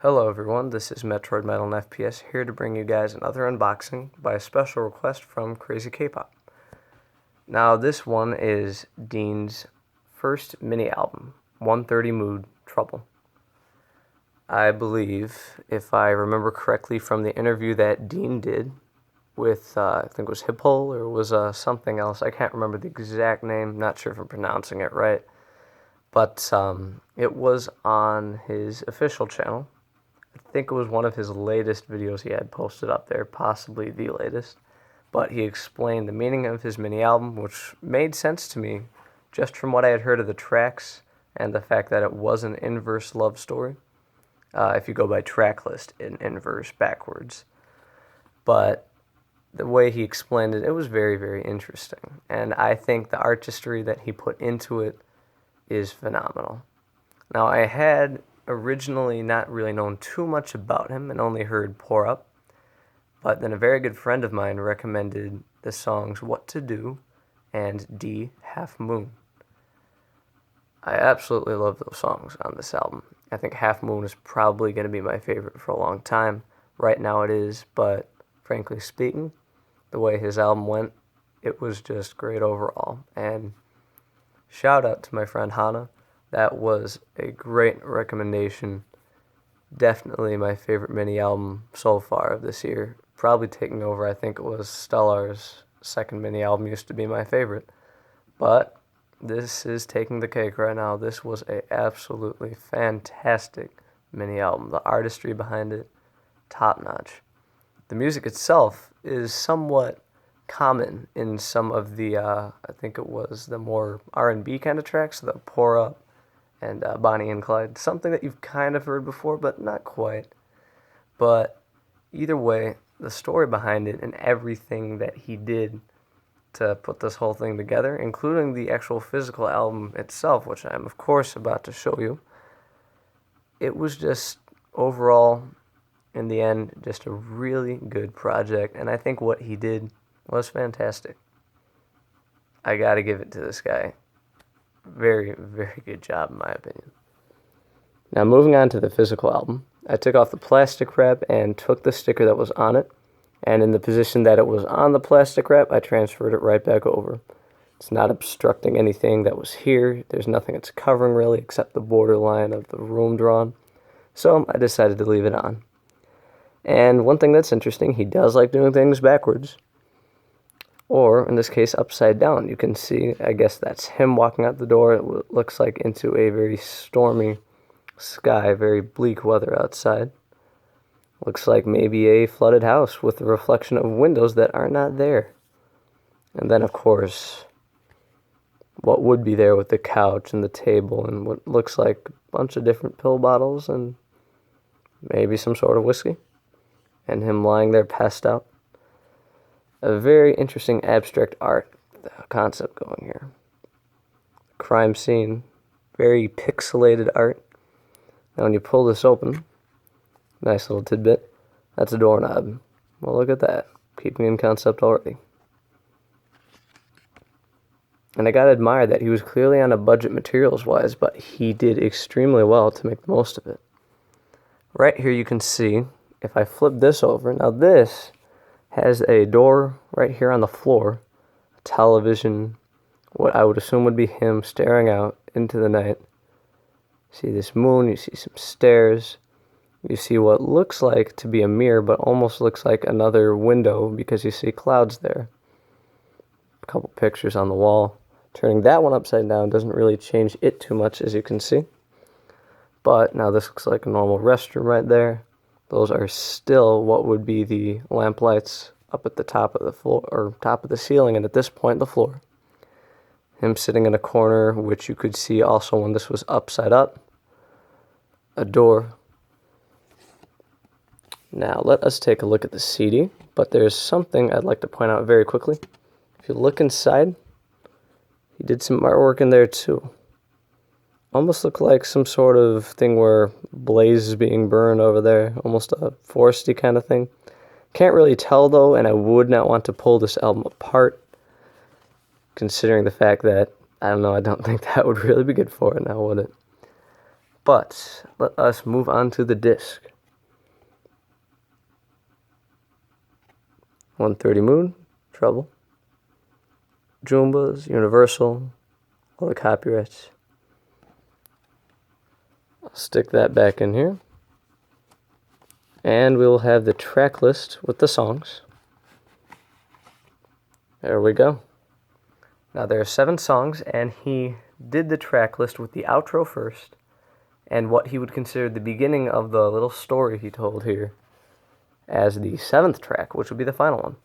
Hello everyone, this is Metroid Metal and FPS here to bring you guys another unboxing by a special request from Crazykpop. Now this one is Dean's first mini album, 130 Mood Trouble. I believe, if I remember correctly from the interview that Dean did with, I think it was Hip-Hole or was something else, I can't remember the exact name, not sure if I'm pronouncing it right, but it was on his official channel. I think it was one of his latest videos he had posted up there, possibly the latest. But he explained the meaning of his mini album, which made sense to me just from what I had heard of the tracks and the fact that it was an inverse love story. If you go by track list, in inverse backwards. But the way he explained it, it was very, very interesting. And I think the artistry that he put into it is phenomenal. Now, I had originally not really known too much about him and only heard Pour Up, but then a very good friend of mine recommended the songs What to Do and D Half Moon. I absolutely love those songs on this album. I think Half Moon is probably going to be my favorite for a long time. Right now it is, but frankly speaking, the way his album went, it was just great overall. And shout out to my friend Hannah. That was a great recommendation. Definitely my favorite mini album so far of this year. Probably taking over, I think it was Stellar's second mini album used to be my favorite. But this is taking the cake right now. This was a absolutely fantastic mini album. The artistry behind it, top notch. The music itself is somewhat common in some of the, I think it was the more R&B kind of tracks, the Pour Up and Bonnie and Clyde, something that you've kind of heard before, but not quite. But either way, the story behind it and everything that he did to put this whole thing together, including the actual physical album itself, which I'm of course about to show you, it was just overall, in the end, just a really good project, and I think what he did was fantastic. I gotta give it to this guy. Very, very good job, in my opinion. Now, moving on to the physical album, I took off the plastic wrap and took the sticker that was on it, and in the position that it was on the plastic wrap, I transferred it right back over. It's not obstructing anything that was here. There's nothing it's covering, really, except the borderline of the room drawn. So I decided to leave it on. And one thing that's interesting, he does like doing things backwards. Or, in this case, upside down. You can see, I guess that's him walking out the door. It looks like into a very stormy sky, very bleak weather outside. Looks like maybe a flooded house with a reflection of windows that are not there. And then, of course, what would be there with the couch and the table and what looks like a bunch of different pill bottles and maybe some sort of whiskey. And him lying there passed out. A very interesting abstract art concept going here. Crime scene, very pixelated art. Now when you pull this open, nice little tidbit, that's a doorknob. Well, look at that, keeping in concept already. And I gotta admire that he was clearly on a budget materials-wise, but he did extremely well to make the most of it. Right here you can see, if I flip this over, now this has a door right here on the floor, a television, what I would assume would be him staring out into the night. See this moon, you see some stairs, you see what looks like to be a mirror, but almost looks like another window because you see clouds there. A couple pictures on the wall. Turning that one upside down doesn't really change it too much, as you can see. But now this looks like a normal restroom right there. Those are still what would be the lamp lights up at the top of the floor, or top of the ceiling, and at this point the floor. Him sitting in a corner, which you could see also when this was upside up. A door. Now let us take a look at the CD, but there's something I'd like to point out very quickly. If you look inside, he did some artwork in there too. Almost look like some sort of thing where blaze is being burned over there, almost a foresty kind of thing. Can't really tell though, and I would not want to pull this album apart, considering the fact that, I don't know, I don't think that would really be good for it now, would it? But let us move on to the disc. 130 Mood, Trouble, Joombas, Universal, all the copyrights. I'll stick that back in here. And we will have the track list with the songs. There we go. Now there are 7 songs, and he did the track list with the outro first, and what he would consider the beginning of the little story he told here as the 7th track, which would be the final one.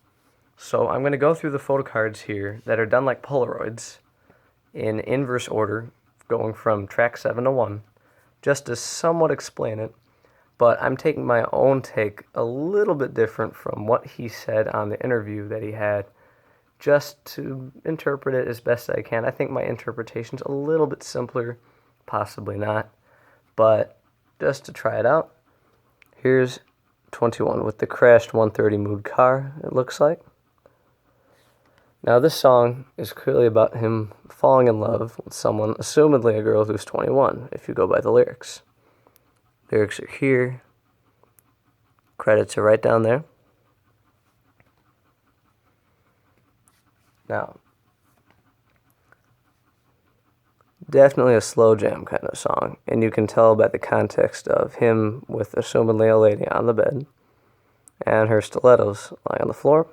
So I'm going to go through the photo cards here that are done like Polaroids in inverse order, going from track 7 to 1, just to somewhat explain it. But I'm taking my own take a little bit different from what he said on the interview that he had, just to interpret it as best I can. I think my interpretation's a little bit simpler, possibly not, but just to try it out. Here's 21 with the crashed 130 Mood car, it looks like. Now this song is clearly about him falling in love with someone, assumedly a girl who's 21, if you go by the lyrics. Lyrics are here. Credits are right down there. Now, definitely a slow jam kind of song, and you can tell by the context of him with assumedly a lady on the bed and her stilettos lying on the floor.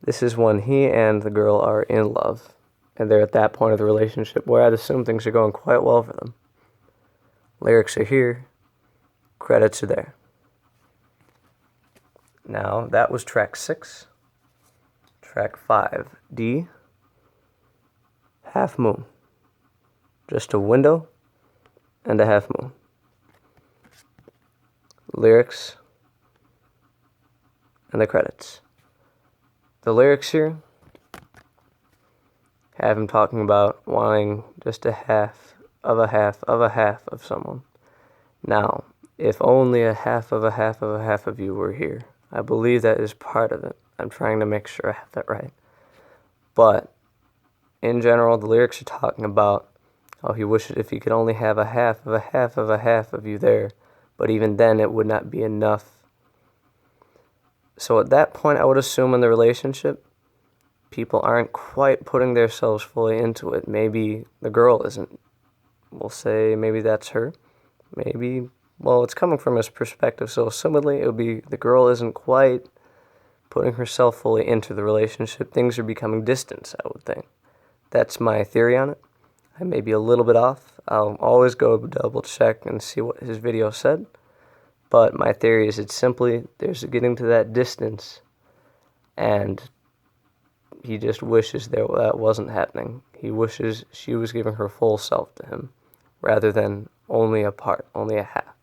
This is when he and the girl are in love, and they're at that point of the relationship where I'd assume things are going quite well for them. Lyrics are here. Credits are there. Now, that was track 6. Track 5, D, Half Moon. Just a window and a half moon. Lyrics and the credits. The lyrics here have him talking about wanting just a half of a half of a half of someone. Now, if only a half of a half of a half of you were here. I believe that is part of it. I'm trying to make sure I have that right. But, in general, the lyrics are talking about how he wishes if he could only have a half of a half of a half of you there, but even then it would not be enough. So at that point, I would assume in the relationship, people aren't quite putting themselves fully into it. Maybe the girl isn't. We'll say maybe that's her. Maybe, well, it's coming from his perspective, so assumedly it would be the girl isn't quite putting herself fully into the relationship. Things are becoming distant, I would think. That's my theory on it. I may be a little bit off. I'll always go double check and see what his video said. But my theory is it's simply there's getting to that distance, and he just wishes that wasn't happening. He wishes she was giving her full self to him, rather than only a part, only a half.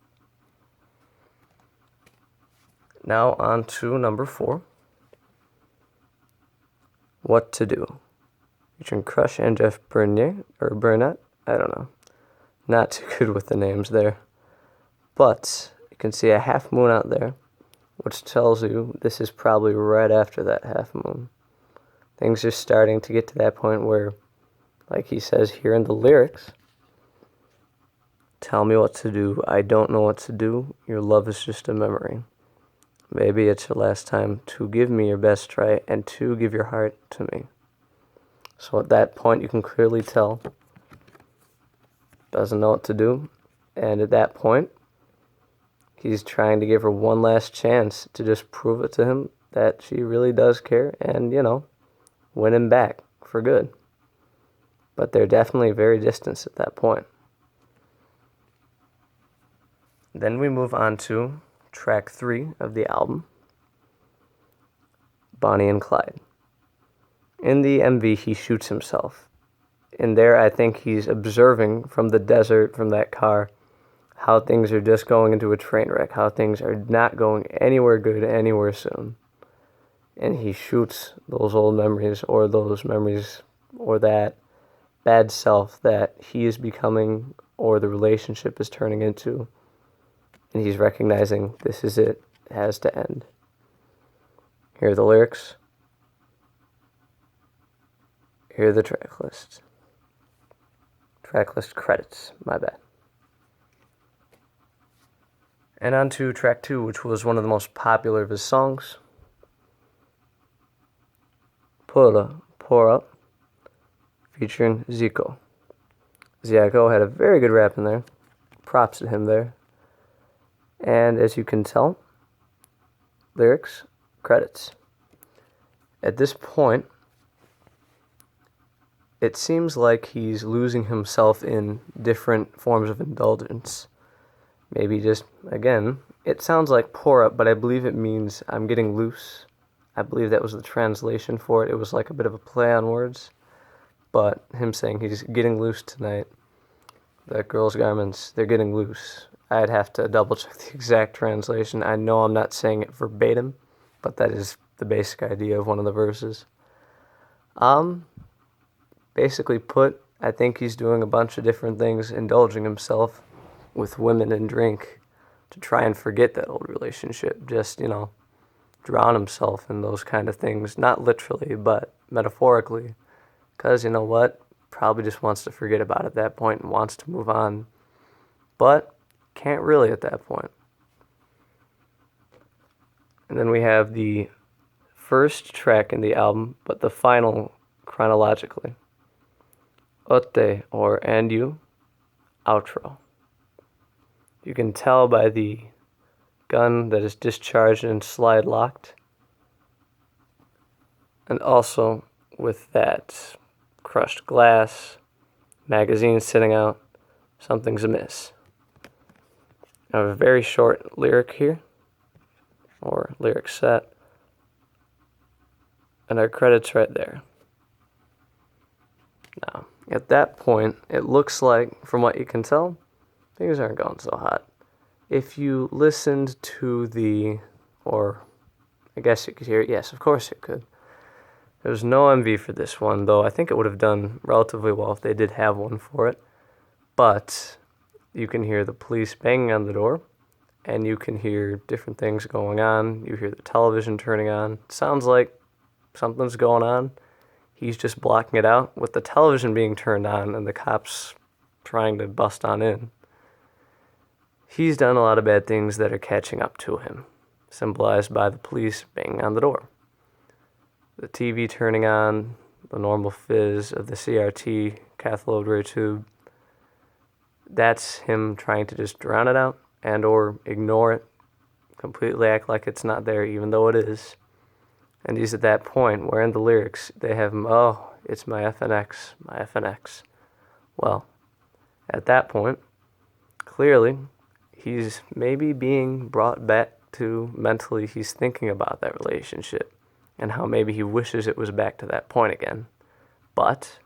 Now on to number 4. What to Do. Featuring Crush and Jeff Burnett, I don't know. Not too good with the names there. But you can see a half moon out there, which tells you this is probably right after that half moon. Things are starting to get to that point where, like he says here in the lyrics, tell me what to do, I don't know what to do, your love is just a memory. Maybe it's your last time to give me your best try and to give your heart to me. So at that point, you can clearly tell doesn't know what to do. And at that point, he's trying to give her one last chance to just prove it to him that she really does care and, win him back for good. But they're definitely very distant at that point. Then we move on to track 3 of the album, Bonnie and Clyde. In the MV, he shoots himself. In there, I think he's observing from the desert, from that car, how things are just going into a train wreck, how things are not going anywhere good anywhere soon. And he shoots those old memories, or that bad self that he is becoming, or the relationship is turning into. And he's recognizing this is it. It has to end. Here are the lyrics. Here are the track lists. Track list credits, my bad. And on to track 2, which was one of the most popular of his songs, Pour Up, featuring Zico. Zico had a very good rap in there. Props to him there. And as you can tell, lyrics, credits. At this point, it seems like he's losing himself in different forms of indulgence. Maybe just, again, it sounds like pour up, but I believe it means I'm getting loose. I believe that was the translation for it. It was like a bit of a play on words. But him saying he's getting loose tonight. The girls' garments, they're getting loose. I'd have to double check the exact translation. I know I'm not saying it verbatim, but that is the basic idea of one of the verses. Basically put, I think he's doing a bunch of different things, indulging himself with women and drink to try and forget that old relationship. Just, drown himself in those kind of things. Not literally, but metaphorically. Because, you know what? Probably just wants to forget about it at that point and wants to move on. But can't really at that point. And then we have the first track in the album, but the final chronologically. Otte, or And You, outro. You can tell by the gun that is discharged and slide locked. And also with that crushed glass, magazine sitting out, something's amiss. I have a very short lyric here, or lyric set, and our credits right there. Now, at that point, it looks like, from what you can tell, things aren't going so hot. If you listened to or I guess you could hear it, yes, of course you could. There's no MV for this one, though I think it would have done relatively well if they did have one for it. But you can hear the police banging on the door, and you can hear different things going on. You hear the television turning on. It sounds like something's going on. He's just blocking it out with the television being turned on and the cops trying to bust on in. He's done a lot of bad things that are catching up to him, symbolized by the police banging on the door. The TV turning on, the normal fizz of the CRT, cathode ray tube. That's him trying to just drown it out and or ignore it, completely act like it's not there even though it is. And he's at that point where in the lyrics they have him, oh, it's my FNX, my FNX. Well, at that point, clearly, he's maybe being brought back to mentally, he's thinking about that relationship and how maybe he wishes it was back to that point again. But,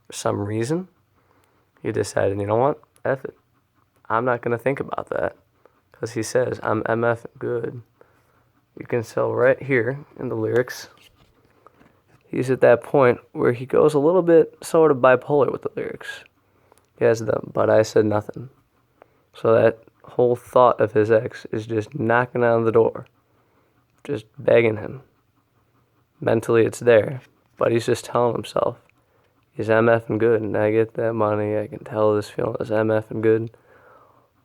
for some reason, he decided, you know what, F it. I'm not going to think about that. Because he says, I'm MF good. You can tell right here in the lyrics, he's at that point where he goes a little bit sort of bipolar with the lyrics. He has the, but I said nothing. So that whole thought of his ex is just knocking on the door, just begging him. Mentally it's there, but he's just telling himself, he's MFing good, and I get that money, I can tell this feeling is MFing good.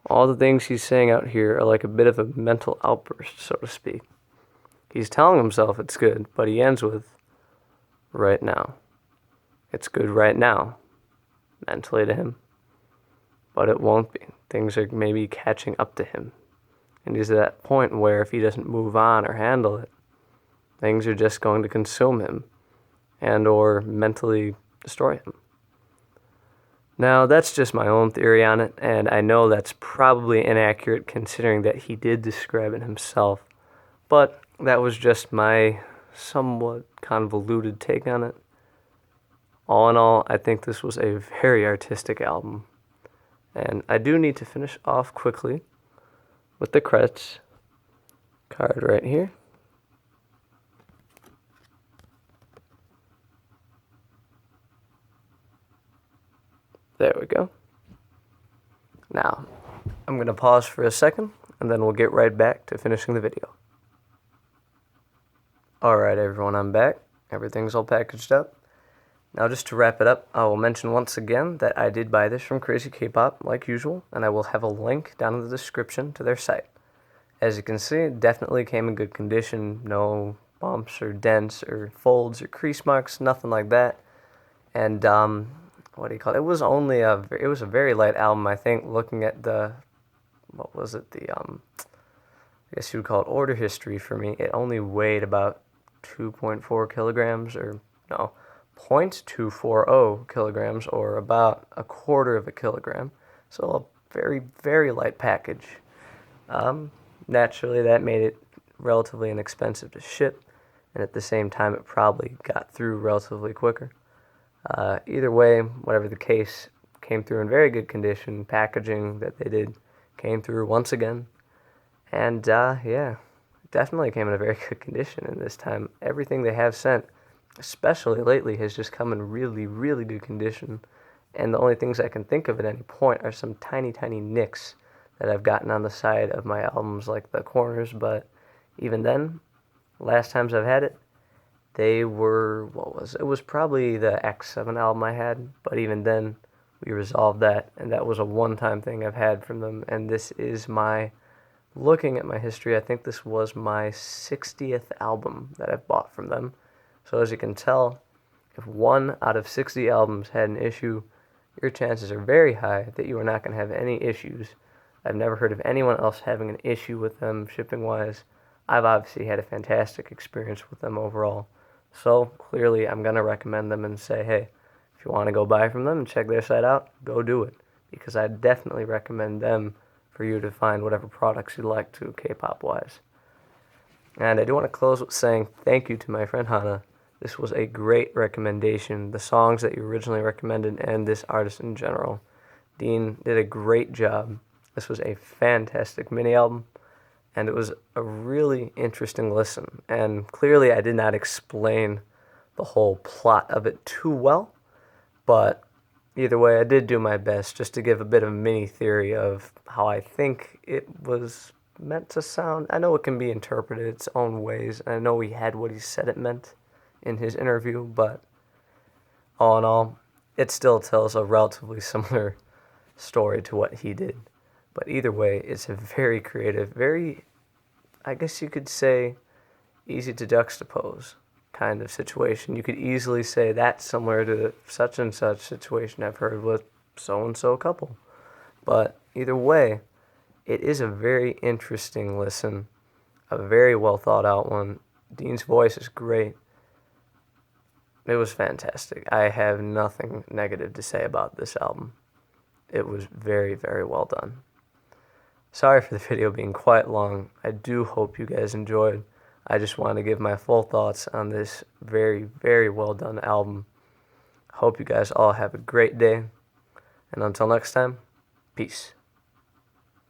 All the things he's saying out here are like a bit of a mental outburst, so to speak. He's telling himself it's good, but he ends with, right now. It's good right now, mentally to him. But it won't be. Things are maybe catching up to him. And he's at that point where if he doesn't move on or handle it, things are just going to consume him and or mentally destroy him. Now, that's just my own theory on it, and I know that's probably inaccurate considering that he did describe it himself. But that was just my somewhat convoluted take on it. All in all, I think this was a very artistic album. And I do need to finish off quickly with the credits card right here. There we go. Now, I'm going to pause for a second, and then we'll get right back to finishing the video. Alright everyone, I'm back. Everything's all packaged up. Now just to wrap it up, I will mention once again that I did buy this from Crazykpop, like usual, and I will have a link down in the description to their site. As you can see, it definitely came in good condition, no bumps or dents or folds or crease marks, nothing like that. And what do you call it? It was a very light album, I think. Looking at what was it? I guess you would call it order history for me. It only weighed about 2.4 kilograms, or no, 0.240 kilograms, or about a quarter of a kilogram. So a very, very light package. Naturally, that made it relatively inexpensive to ship, and at the same time, it probably got through relatively quicker. Either way, whatever the case, came through in very good condition. Packaging that they did came through once again. And yeah, definitely came in a very good condition. And this time, everything they have sent, especially lately, has just come in really, really good condition. And the only things I can think of at any point are some tiny, tiny nicks that I've gotten on the side of my albums, like the corners. But even then, last times I've had it, they were, it was probably the X7 album I had, but even then, we resolved that, and that was a one-time thing I've had from them, and this is looking at my history, I think this was my 60th album that I've bought from them. So as you can tell, if 1 out of 60 albums had an issue, your chances are very high that you are not going to have any issues. I've never heard of anyone else having an issue with them shipping-wise. I've obviously had a fantastic experience with them overall. So clearly, I'm going to recommend them and say, hey, if you want to go buy from them and check their site out, go do it. Because I definitely recommend them for you to find whatever products you'd like to, K-pop wise. And I do want to close with saying thank you to my friend Hannah. This was a great recommendation. The songs that you originally recommended and this artist in general. Dean did a great job. This was a fantastic mini album, and it was a really interesting listen. And clearly I did not explain the whole plot of it too well, but either way, I did do my best just to give a bit of a mini theory of how I think it was meant to sound. I know it can be interpreted its own ways, and I know he had what he said it meant in his interview, but all in all, it still tells a relatively similar story to what he did. But either way, it's a very creative, very, I guess you could say, easy to juxtapose kind of situation. You could easily say that's similar to such and such situation I've heard with so-and-so couple. But either way, it is a very interesting listen, a very well thought out one. Dean's voice is great. It was fantastic. I have nothing negative to say about this album. It was very, very well done. Sorry for the video being quite long. I do hope you guys enjoyed. I just want to give my full thoughts on this very, very well done album. Hope you guys all have a great day. And until next time, peace.